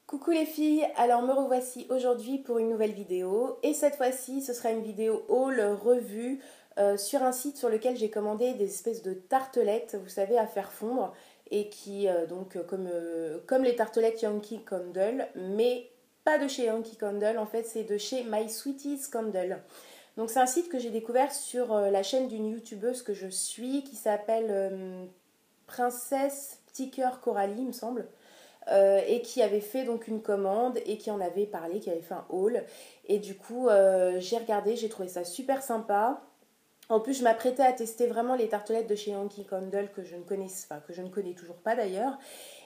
Coucou les filles, alors me revoici aujourd'hui pour une nouvelle vidéo et cette fois-ci ce sera une vidéo haul revue sur un site sur lequel j'ai commandé des espèces de tartelettes, vous savez, à faire fondre et qui comme les tartelettes Yankee Candle, mais pas de chez Yankee Candle, en fait c'est de chez My Sweeties Candle. Donc c'est un site que j'ai découvert sur la chaîne d'une youtubeuse que je suis qui s'appelle Princesse Petit Cœur Coralie, il me semble, et qui avait fait donc une commande et qui en avait parlé, qui avait fait un haul. Et du coup, j'ai regardé, j'ai trouvé ça super sympa. En plus, je m'apprêtais à tester vraiment les tartelettes de chez Yankee Candle que je ne connais, enfin, que je ne connais toujours pas d'ailleurs.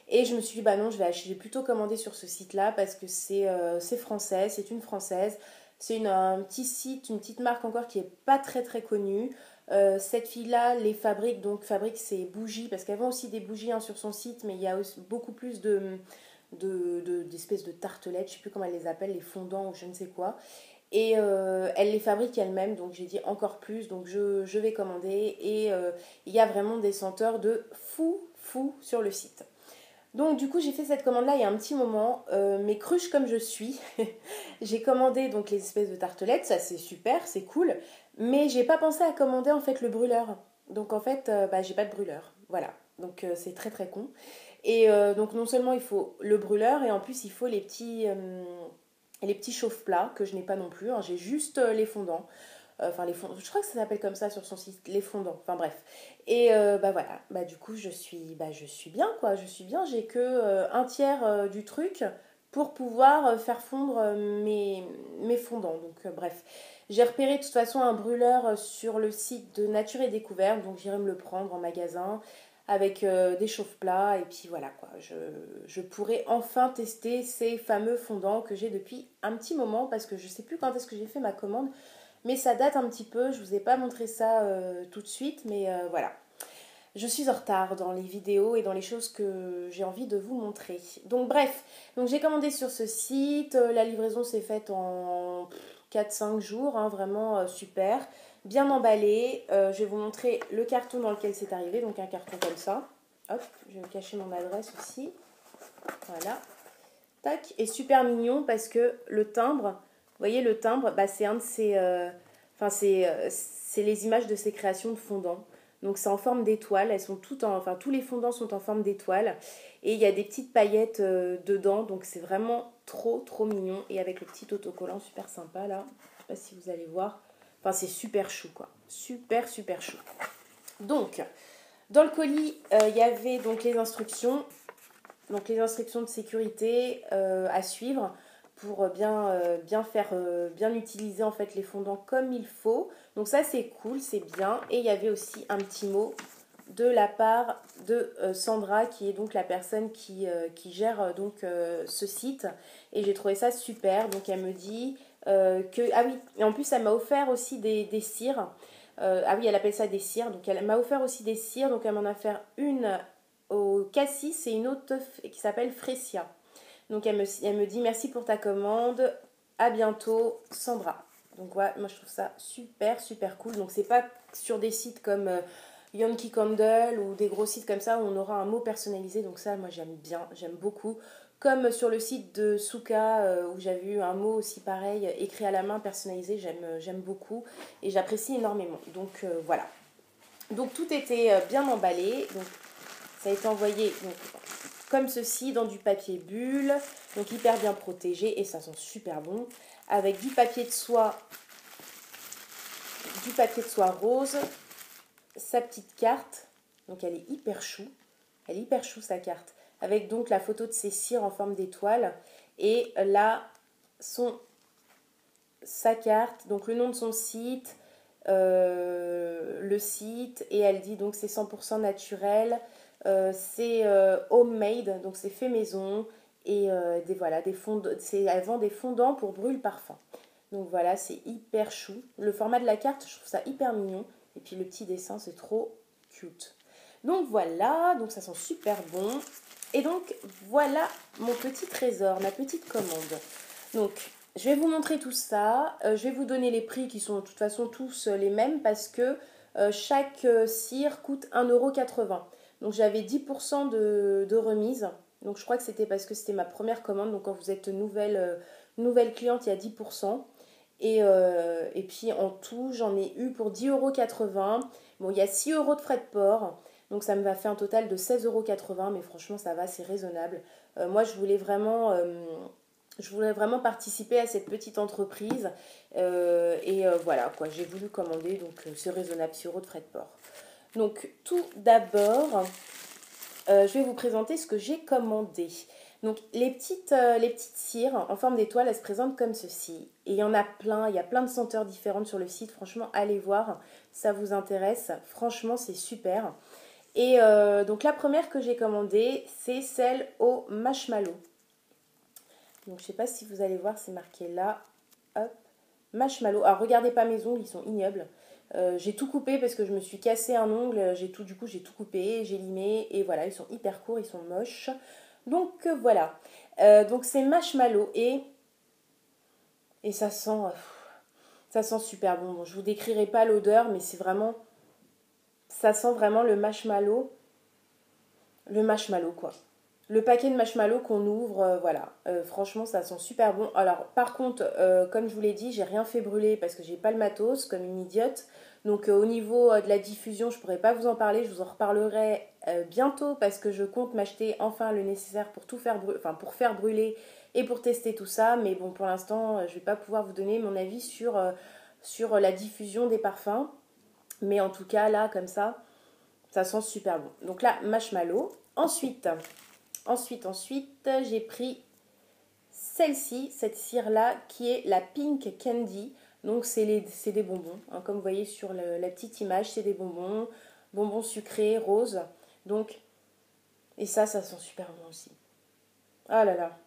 Et je me suis dit, bah non, j'ai plutôt commandé sur ce site-là parce que c'est français, c'est une française. C'est un petit site, une petite marque encore qui est pas très très connue. Cette fille-là les fabrique, donc fabrique ses bougies, parce qu'elle vend aussi des bougies hein, sur son site, mais il y a aussi beaucoup plus d'espèces de tartelettes, je sais plus comment elle les appelle, les fondants ou je ne sais quoi. Et elle les fabrique elle-même, donc j'ai dit encore plus, donc je vais commander. Et il y a vraiment des senteurs de fou sur le site. Donc du coup j'ai fait cette commande là il y a un petit moment, mais cruche comme je suis, j'ai commandé donc les espèces de tartelettes, ça c'est super, c'est cool, mais j'ai pas pensé à commander en fait le brûleur. Donc en fait bah, j'ai pas de brûleur, voilà, donc c'est très très con. Et donc non seulement il faut le brûleur et en plus il faut les petits chauffe-plats que je n'ai pas non plus, hein. J'ai juste les fondants. Enfin les fondants, je crois que ça s'appelle comme ça sur son site, les fondants, enfin bref. Et bah voilà, bah du coup je suis bien quoi, je suis bien, j'ai que un tiers du truc pour pouvoir faire fondre mes fondants. Donc bref, j'ai repéré de toute façon un brûleur sur le site de Nature et Découverte, donc j'irai me le prendre en magasin avec des chauffe-plats et puis voilà quoi, je pourrai enfin tester ces fameux fondants que j'ai depuis un petit moment parce que je sais plus quand est-ce que j'ai fait ma commande, mais ça date un petit peu, je vous ai pas montré ça tout de suite, mais voilà. Je suis en retard dans les vidéos et dans les choses que j'ai envie de vous montrer. Donc bref, donc j'ai commandé sur ce site, la livraison s'est faite en 4-5 jours, hein, vraiment super, bien emballé. Je vais vous montrer le carton dans lequel c'est arrivé, donc un carton comme ça. Hop, je vais cacher mon adresse aussi. Voilà. Tac, et super mignon parce que le timbre, vous voyez le timbre, bah, c'est un de ces, enfin c'est les images de ses créations de fondants. Donc c'est en forme d'étoile, elles sont toutes en, enfin tous les fondants sont en forme d'étoile et il y a des petites paillettes dedans, donc c'est vraiment trop mignon et avec le petit autocollant super sympa là, je sais pas si vous allez voir, enfin c'est super chou quoi, super chou. Donc dans le colis il y avait donc les instructions. Donc les instructions de sécurité à suivre pour bien faire, bien utiliser en fait les fondants comme il faut. Donc ça c'est cool, c'est bien. Et il y avait aussi un petit mot de la part de Sandra qui est donc la personne qui gère ce site. Et j'ai trouvé ça super. Donc elle me dit que... Ah oui, et en plus elle m'a offert aussi des cires. Ah oui, elle appelle ça des cires. Donc elle m'a offert aussi des cires. Donc elle m'en a fait une au cassis et une autre qui s'appelle Fresia. Donc elle me dit merci pour ta commande, à bientôt Sandra. Donc voilà, moi je trouve ça super cool. Donc c'est pas sur des sites comme Yankee Candle ou des gros sites comme ça où on aura un mot personnalisé. Donc ça moi j'aime bien, j'aime beaucoup. Comme sur le site de Souka où j'avais eu un mot aussi pareil écrit à la main personnalisé, j'aime beaucoup et j'apprécie énormément. Donc voilà. Donc tout était bien emballé. Donc ça a été envoyé donc, comme ceci dans du papier bulle, donc hyper bien protégé et ça sent super bon. Avec du papier de soie rose, sa petite carte, donc elle est hyper chou sa carte, avec donc la photo de ses cires en forme d'étoile et là sa carte, donc le nom de son site, le site et elle dit donc c'est 100% naturel. C'est homemade, donc c'est fait maison. Et voilà, elle vend des fondants pour brûle parfum. Donc voilà, c'est hyper chou. Le format de la carte, je trouve ça hyper mignon. Et puis le petit dessin, c'est trop cute. Donc voilà, donc ça sent super bon. Et donc voilà mon petit trésor, ma petite commande. Donc je vais vous montrer tout ça. Je vais vous donner les prix qui sont de toute façon tous les mêmes parce que chaque cire coûte 1,80 €. Donc j'avais 10% de remise. Donc je crois que c'était parce que c'était ma première commande. Donc quand vous êtes nouvelle cliente, il y a 10%. Et puis en tout, j'en ai eu pour 10,80 €. Bon, il y a 6 € de frais de port. Donc ça me va faire un total de 16,80 €. Mais franchement, ça va, c'est raisonnable. Moi, je voulais vraiment participer à cette petite entreprise. Voilà, quoi. J'ai voulu commander. Donc c'est raisonnable, 6 € de frais de port. Donc tout d'abord, je vais vous présenter ce que j'ai commandé. Donc les petites cires en forme d'étoile, elles se présentent comme ceci. Et il y en a plein, il y a plein de senteurs différentes sur le site. Franchement, allez voir, ça vous intéresse. Franchement, c'est super. Et donc la première que j'ai commandée, c'est celle au marshmallow. Donc je ne sais pas si vous allez voir, c'est marqué là. Hop, marshmallow. Alors regardez pas mes ongles, ils sont ignobles. J'ai tout coupé parce que je me suis cassé un ongle. Du coup, j'ai tout coupé, j'ai limé. Et voilà, ils sont hyper courts, ils sont moches. Donc voilà. Donc c'est marshmallow et ça sent super bon. Bon, je vous décrirai pas l'odeur, mais c'est vraiment, ça sent vraiment le marshmallow quoi. Le paquet de marshmallow qu'on ouvre, voilà. Franchement, ça sent super bon. Alors, par contre, comme je vous l'ai dit, j'ai rien fait brûler parce que j'ai pas le matos, comme une idiote. Donc, au niveau de la diffusion, je pourrais pas vous en parler. Je vous en reparlerai bientôt parce que je compte m'acheter enfin le nécessaire pour tout faire brûler, enfin pour faire brûler et pour tester tout ça. Mais bon, pour l'instant, je vais pas pouvoir vous donner mon avis sur la diffusion des parfums. Mais en tout cas, là, comme ça sent super bon. Donc là, marshmallow. Ensuite, j'ai pris celle-ci, cette cire-là, qui est la Pink Candy. Donc, c'est des bonbons. Hein, comme vous voyez sur la petite image, c'est des bonbons. Bonbons sucrés, roses. Donc, et ça sent super bon aussi. Ah là là.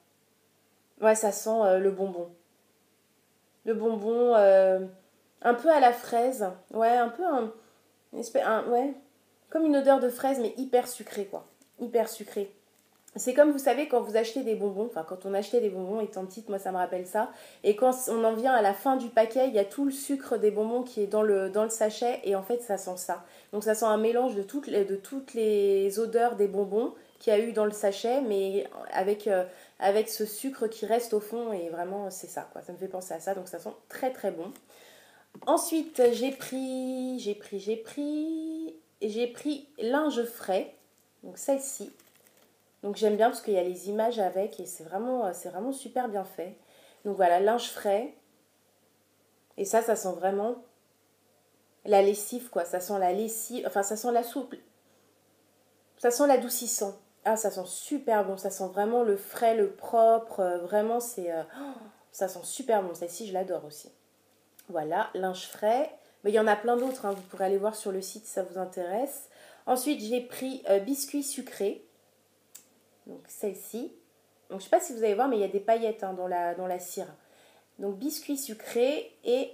Ouais, ça sent le bonbon. Le bonbon un peu à la fraise. Ouais, un peu ouais, comme une odeur de fraise, mais hyper sucrée, quoi. Hyper sucrée. C'est comme vous savez quand vous achetez des bonbons, enfin quand on achetait des bonbons étant petite, moi ça me rappelle ça. Et quand on en vient à la fin du paquet, il y a tout le sucre des bonbons qui est dans le sachet et en fait ça sent ça. Donc ça sent un mélange de toutes les odeurs des bonbons qu'il y a eu dans le sachet, mais avec ce sucre qui reste au fond et vraiment c'est ça quoi. Ça me fait penser à ça, donc ça sent très très bon. Ensuite j'ai pris linge frais, donc celle-ci. Donc j'aime bien parce qu'il y a les images avec et c'est vraiment super bien fait. Donc voilà, linge frais. Et ça sent vraiment la lessive quoi. Ça sent la lessive, enfin ça sent la souple. Ça sent l'adoucissant. Ah, ça sent super bon. Ça sent vraiment le frais, le propre. Vraiment, ça sent super bon. Celle-ci, je l'adore aussi. Voilà, linge frais. Mais il y en a plein d'autres. Hein. Vous pourrez aller voir sur le site si ça vous intéresse. Ensuite, j'ai pris biscuits sucrés. Donc celle-ci. Donc je ne sais pas si vous allez voir, mais il y a des paillettes hein, dans la cire. Donc biscuits sucrés et...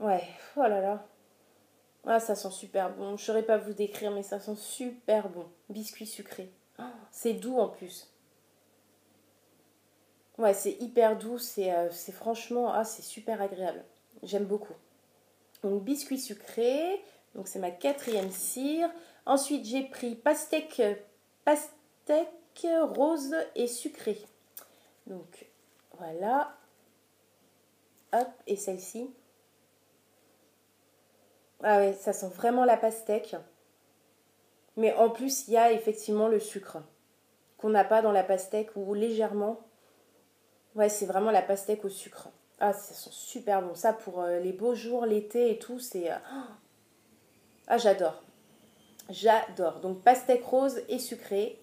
Ouais, oh là là. Ah, ça sent super bon. Je ne saurais pas vous décrire, mais ça sent super bon. Biscuits sucrés. Oh, c'est doux en plus. Ouais, c'est hyper doux. C'est franchement... Ah, c'est super agréable. J'aime beaucoup. Donc biscuits sucrés. Donc c'est ma quatrième cire. Ensuite, j'ai pris pastèque rose et sucré. Donc voilà. Hop, et celle-ci. Ah ouais, ça sent vraiment la pastèque. Mais en plus, il y a effectivement le sucre qu'on n'a pas dans la pastèque ou légèrement. Ouais, c'est vraiment la pastèque au sucre. Ah, ça sent super bon. Ça, pour les beaux jours, l'été et tout, c'est... Ah, j'adore. J'adore. Donc, pastèque rose et sucrée.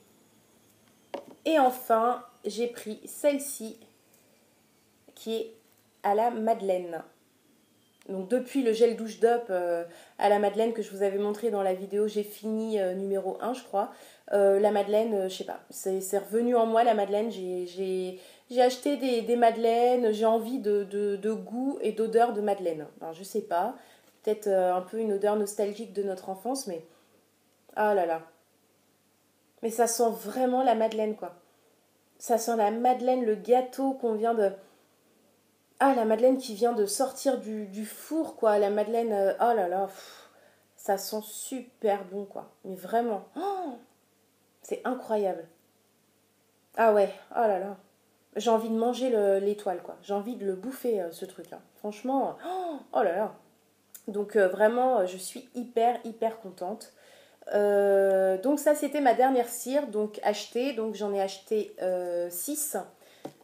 Et enfin, j'ai pris celle-ci qui est à la madeleine. Donc depuis le gel douche d'up à la madeleine que je vous avais montré dans la vidéo, j'ai fini numéro 1 je crois. La madeleine, je sais pas, c'est revenu en moi la madeleine. J'ai acheté des madeleines, j'ai envie de goût et d'odeur de madeleine. Alors je sais pas, peut-être un peu une odeur nostalgique de notre enfance, mais ah là là. Mais ça sent vraiment la madeleine quoi. Ça sent la madeleine, le gâteau qu'on vient de... Ah, la madeleine qui vient de sortir du four, quoi. La madeleine, oh là là, ça sent super bon, quoi. Mais vraiment, oh, C'est incroyable. Ah ouais, oh là là. J'ai envie de manger l'étoile, quoi. J'ai envie de le bouffer, ce truc, hein. Franchement, oh là là. Donc vraiment, je suis hyper, hyper contente. Donc ça, c'était ma dernière cire, donc achetée. Donc j'en ai acheté 6.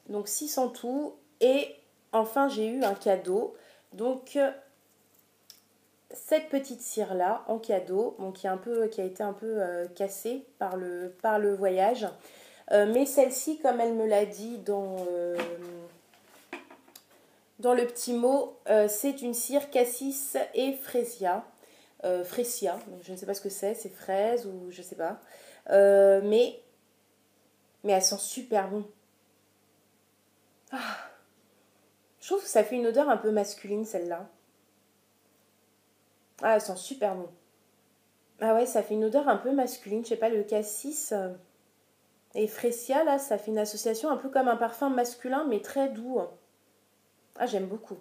Donc 6 en tout. Et enfin, j'ai eu un cadeau. Donc cette petite cire là en cadeau, bon, qui a été un peu cassée par le voyage. Mais celle-ci, comme elle me l'a dit dans le petit mot, c'est une cire cassis et fresia. Donc je ne sais pas ce que c'est fraise ou je sais pas. Euh, mais, mais elle sent super bon. Ah, je trouve que ça fait une odeur un peu masculine celle-là. Ah, elle sent super bon. Ah ouais, ça fait une odeur un peu masculine. Je sais pas, le cassis et fresia, là, ça fait une association un peu comme un parfum masculin, mais très doux. Ah, j'aime beaucoup.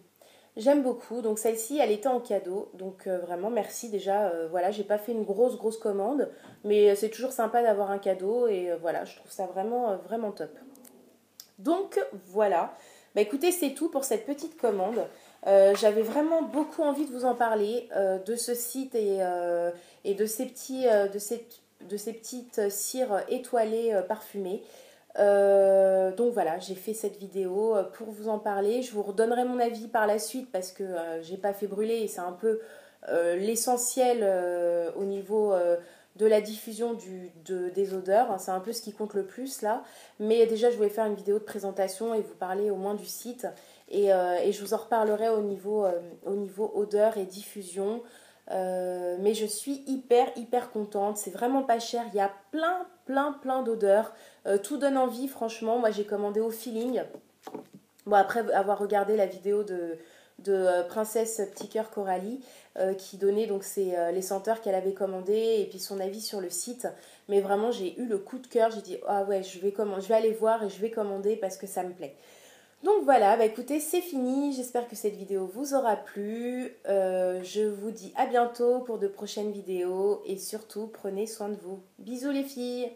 J'aime beaucoup. Donc celle-ci, elle était en cadeau. Donc vraiment, merci déjà. Voilà, j'ai pas fait une grosse commande, mais c'est toujours sympa d'avoir un cadeau et voilà, je trouve ça vraiment vraiment top. Donc voilà. Bah écoutez, c'est tout pour cette petite commande. J'avais vraiment beaucoup envie de vous en parler de ce site et de ces petites cires étoilées parfumées. Donc voilà, j'ai fait cette vidéo pour vous en parler. Je vous redonnerai mon avis par la suite parce que j'ai pas fait brûler et c'est un peu l'essentiel au niveau de la diffusion des odeurs. C'est un peu ce qui compte le plus là. Mais déjà, je voulais faire une vidéo de présentation et vous parler au moins du site. Et je vous en reparlerai au niveau odeur et diffusion. Mais je suis hyper contente. C'est vraiment pas cher. Il y a plein d'odeurs. Tout donne envie, franchement. Moi, j'ai commandé au feeling. Bon, après avoir regardé la vidéo de Princesse Petit Cœur Coralie, qui donnait donc les senteurs qu'elle avait commandées et puis son avis sur le site. Mais vraiment, j'ai eu le coup de cœur. J'ai dit, ah ouais, je vais aller voir et je vais commander parce que ça me plaît. Donc voilà, bah écoutez, c'est fini. J'espère que cette vidéo vous aura plu. Je vous dis à bientôt pour de prochaines vidéos et surtout, prenez soin de vous. Bisous les filles!